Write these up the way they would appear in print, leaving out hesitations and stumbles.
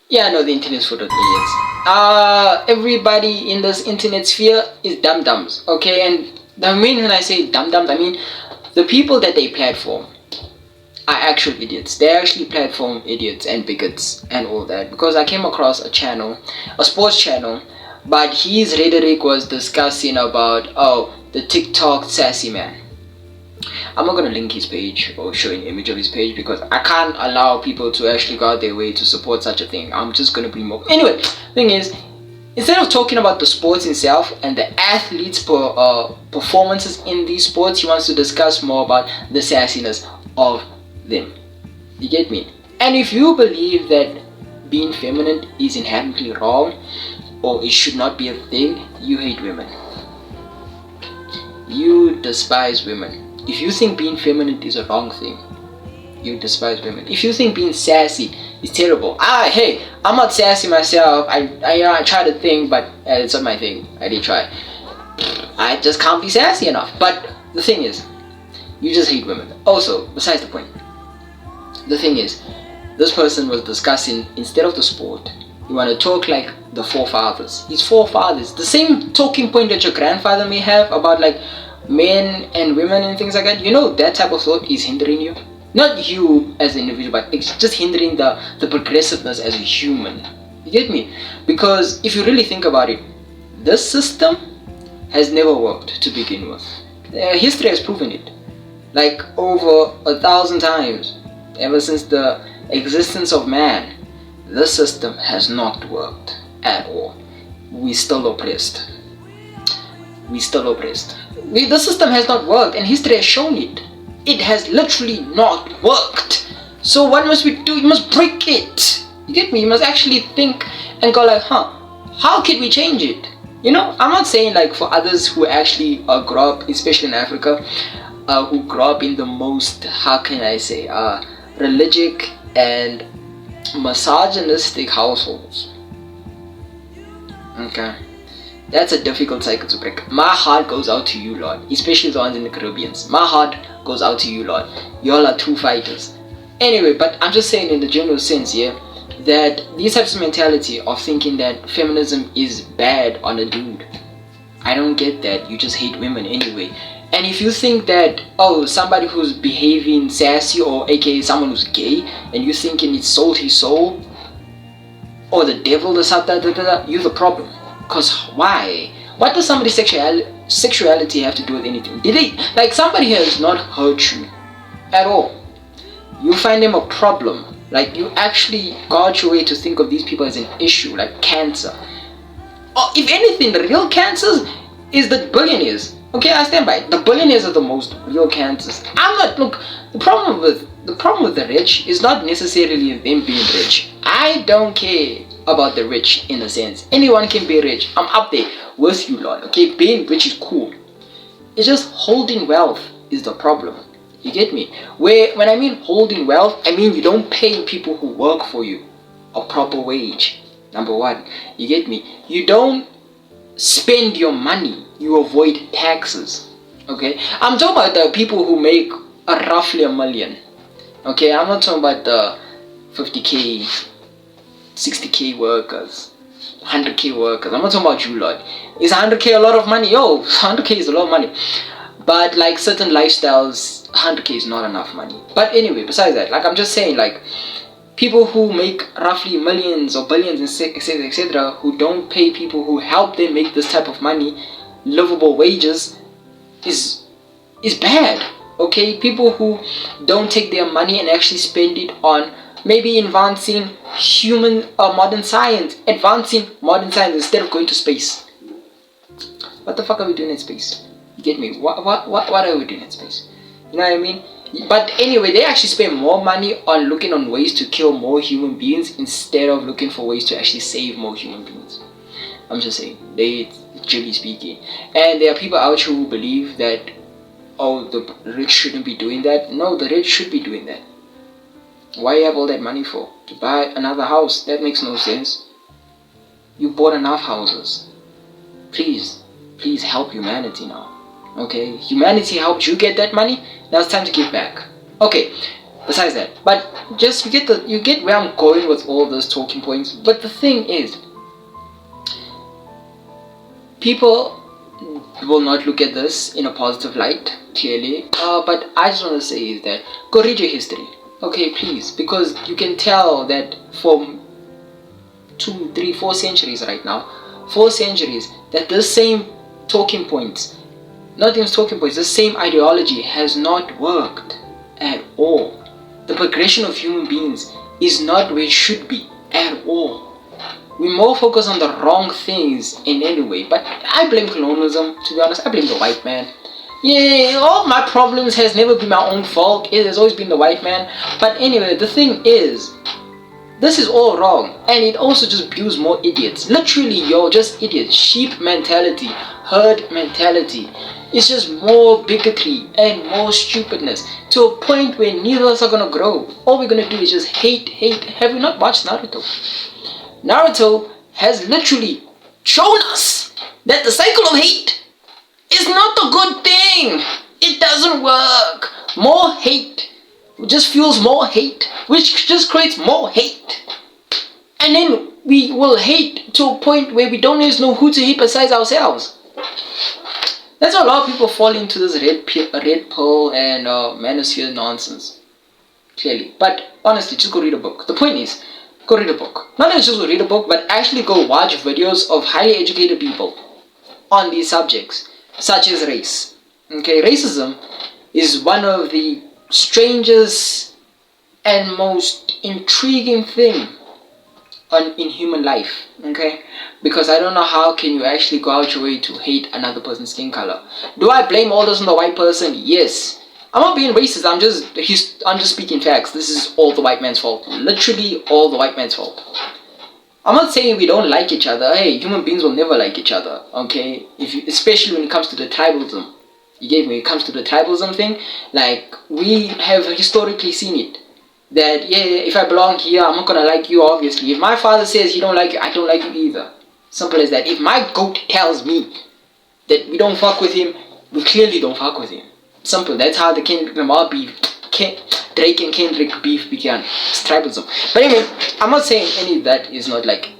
Yeah, no, the internet's full of idiots. Everybody in this internet sphere is dum-dums, okay? And the mean when I say dum-dums, I mean the people that they platform are actual idiots. They're actually platform idiots and bigots and all that. Because I came across a channel, a sports channel, but his rhetoric was discussing about, oh, the TikTok sassy man. I'm not gonna link his page or show an image of his page because I can't allow people to actually go out their way to support such a thing. I'm just gonna be more. Anyway, thing is, instead of talking about the sports itself and the athletes' performances in these sports, he wants to discuss more about the sassiness of them. You get me? And if you believe that being feminine is inherently wrong or it should not be a thing, you hate women. You despise women. If you think being feminine is a wrong thing, you despise women. If you think being sassy is terrible, hey, I'm not sassy myself. I try to think, but it's not my thing. I did try. I just can't be sassy enough. But the thing is, you just hate women. Also, besides the point, the thing is, this person was discussing, instead of the sport, you want to talk like the forefathers. His forefathers, the same talking point that your grandfather may have about like men and women and things like that. You know, that type of thought is hindering you. Not you as an individual, but it's just hindering the progressiveness as a human. You get me? Because if you really think about it, this system has never worked to begin with. History has proven it. Like over 1,000 times, ever since the existence of man, this system has not worked at all. We still oppressed. The system has not worked, and history has shown it. It has literally not worked. So what must we do? You must break it. You get me? You must actually think and go like, how can we change it? You know, I'm not saying like for others who actually grow up, especially in Africa, who grow up in the most, how can I say, religious and misogynistic households. Okay. That's a difficult cycle to break. My heart goes out to you, Lord. Especially the ones in the Caribbean. My heart goes out to you, Lord. Y'all are true fighters. Anyway, but I'm just saying in the general sense, yeah, that these types of mentality of thinking that feminism is bad on a dude. I don't get that. You just hate women anyway. And if you think that, oh, somebody who's behaving sassy or aka someone who's gay, and you thinking it sold his soul, or the devil or something, you're the problem. Because why? What does somebody's sexuality have to do with anything? Did they, like, somebody has not hurt you at all. You find them a problem. Like, you actually go out your way to think of these people as an issue, like cancer. Or if anything, the real cancers is the billionaires. Okay, I stand by it. The billionaires are the most real cancers. Look, the problem with the rich is not necessarily them being rich. I don't care about the rich in a sense. Anyone can be rich. I'm up there with you, Lord. Okay, being rich is cool. It's just holding wealth is the problem. You get me? When I mean holding wealth, I mean you don't pay people who work for you a proper wage. Number one. You get me? You don't spend your money. You avoid taxes. Okay? I'm talking about the people who make roughly $1 million. Okay? I'm not talking about the 50K, 60K workers, 100K workers. I'm not talking about you, Lord. Is 100K a lot of money? Yo, 100K is a lot of money. But like certain lifestyles, 100K is not enough money. But anyway, besides that, like I'm just saying, like people who make roughly millions or billions, etc., who don't pay people who help them make this type of money livable wages is bad. Okay, people who don't take their money and actually spend it on maybe advancing modern science instead of going to space. What the fuck are we doing in space? You get me? What are we doing in space? You know what I mean? But anyway, they actually spend more money on looking on ways to kill more human beings instead of looking for ways to actually save more human beings. I'm just saying, generally speaking. And there are people out here who believe that, oh, the rich shouldn't be doing that. No, the rich should be doing that. Why you have all that money for? To buy another house? That makes no sense. You bought enough houses. Please help humanity now. Okay, humanity helped you get that money. Now it's time to give back. Okay, besides that, but just you get where I'm going with all those talking points. But the thing is, people will not look at this in a positive light, clearly. But I just want to say is that go read your history, okay, please, because you can tell that for 2, 3, 4 centuries right now, 4 centuries, that the same talking points, not even talking points, the same ideology has not worked at all. The progression of human beings is not where it should be at all. We more focus on the wrong things in any way. But I blame colonialism, to be honest. I blame the white man. Yeah, all my problems has never been my own fault. It has always been the white man. But anyway, the thing is, this is all wrong. And it also just builds more idiots. Literally, yo, just idiots. Sheep mentality, herd mentality. It's just more bigotry and more stupidness, to a point where neither of us are gonna grow. All we're gonna do is just hate. Have you not watched Naruto? Naruto has literally shown us that the cycle of hate is not a good thing. It doesn't work. More hate just fuels more hate, which just creates more hate. And then we will hate to a point where we don't even know who to hate besides ourselves. That's why a lot of people fall into this red pill and manosphere nonsense. Clearly. But honestly, just go read a book. The point is, go read a book. Not just go read a book, but actually go watch videos of highly educated people on these subjects, such as race. Okay, racism is one of the strangest and most intriguing thing in human life. Okay, because I don't know how can you actually go out your way to hate another person's skin color. Do I blame all this on the white person? Yes. I'm not being racist. I'm just speaking facts. This is all the white man's fault. Literally all the white man's fault. I'm not saying we don't like each other. Hey, human beings will never like each other. Okay, especially when it comes to the tribalism. You get me? When it comes to the tribalism thing, like we have historically seen it. That yeah, if I belong here, I'm not gonna like you. Obviously, if my father says he don't like you, I don't like you either. Simple as that. If my goat tells me that we don't fuck with him, we clearly don't fuck with him. Simple. That's how the Kendrick Lamar beef, Drake and Kendrick beef began. It's tribalism. But anyway, I'm not saying any of that is not like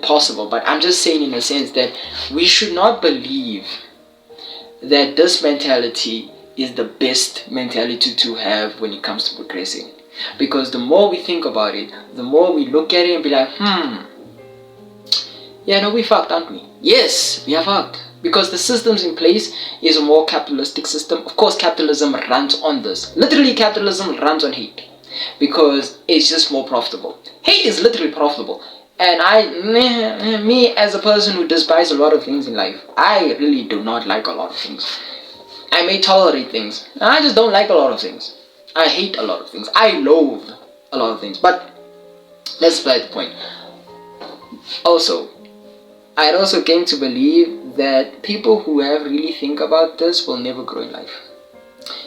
possible, but I'm just saying in a sense that we should not believe that this mentality is the best mentality to have when it comes to progressing. Because the more we think about it, the more we look at it and be like, yeah, no, we fucked, aren't we? Yes, we are fucked. Because the systems in place is a more capitalistic system. Of course, capitalism runs on this. Literally, capitalism runs on hate. Because it's just more profitable. Hate is literally profitable. And me as a person who despises a lot of things in life, I really do not like a lot of things. I may tolerate things. I just don't like a lot of things. I hate a lot of things. I loathe a lot of things. But that's beside the point. Also, I'd also came to believe that people who have really think about this will never grow in life.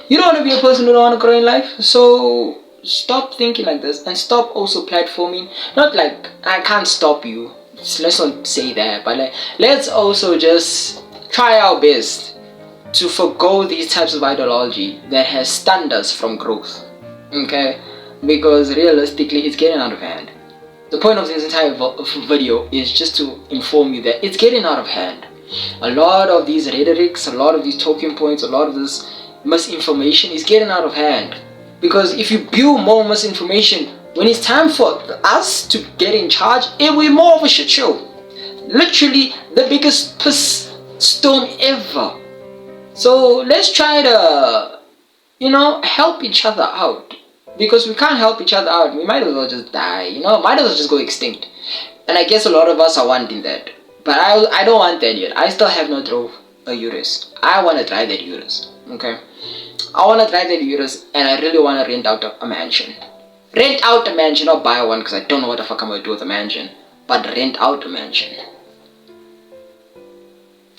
You don't want to be a person who don't want to grow in life. So stop thinking like this and stop also platforming. Not like I can't stop you. Let's not say that. But like, let's also just try our best to forgo these types of ideology that has stunned us from growth. Okay? Because realistically, it's getting out of hand. The point of this entire video is just to inform you that it's getting out of hand. A lot of these rhetorics, a lot of these talking points, a lot of this misinformation is getting out of hand. Because if you build more misinformation, when it's time for us to get in charge, it will be more of a shit show. Literally the biggest piss storm ever. So let's try to, help each other out. Because we can't help each other out. We might as well just die, might as well just go extinct. And I guess a lot of us are wanting that. But I don't want that yet. I still have not drove a Urus. I want to drive that Urus. Okay? I want to drive that Urus and I really want to rent out a mansion. Rent out a mansion, not buy one because I don't know what the fuck I'm going to do with a mansion. But rent out a mansion.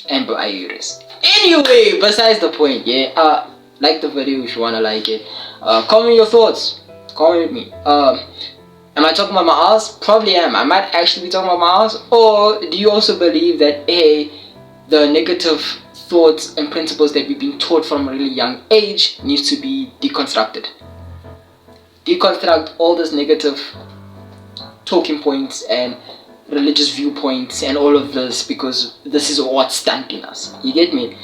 And buy a Urus. Anyway, besides the point, yeah. Like the video if you want to like it. Comment your thoughts. Comment with me. Am I talking about my ass? Probably am. I might actually be talking about my ass. Or do you also believe that the negative thoughts and principles that we've been taught from a really young age needs to be deconstructed? deconstruct all this negative talking points and religious viewpoints and all of this, because this is what's stunting us. You get me?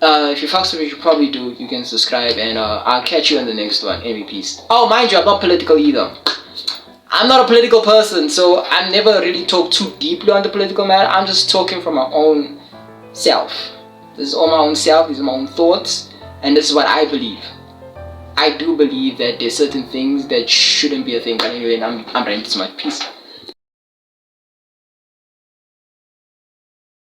If you fucks with me, you probably do. You can subscribe, and I'll catch you in the next one. Anyway, peace. Oh, mind you, I'm not political either. I'm not a political person, so I never really talk too deeply on the political matter. I'm just talking from my own self. This is all my own self. These are my own thoughts, and this is what I believe. I do believe that there's certain things that shouldn't be a thing, but anyway, I'm ready to my peace.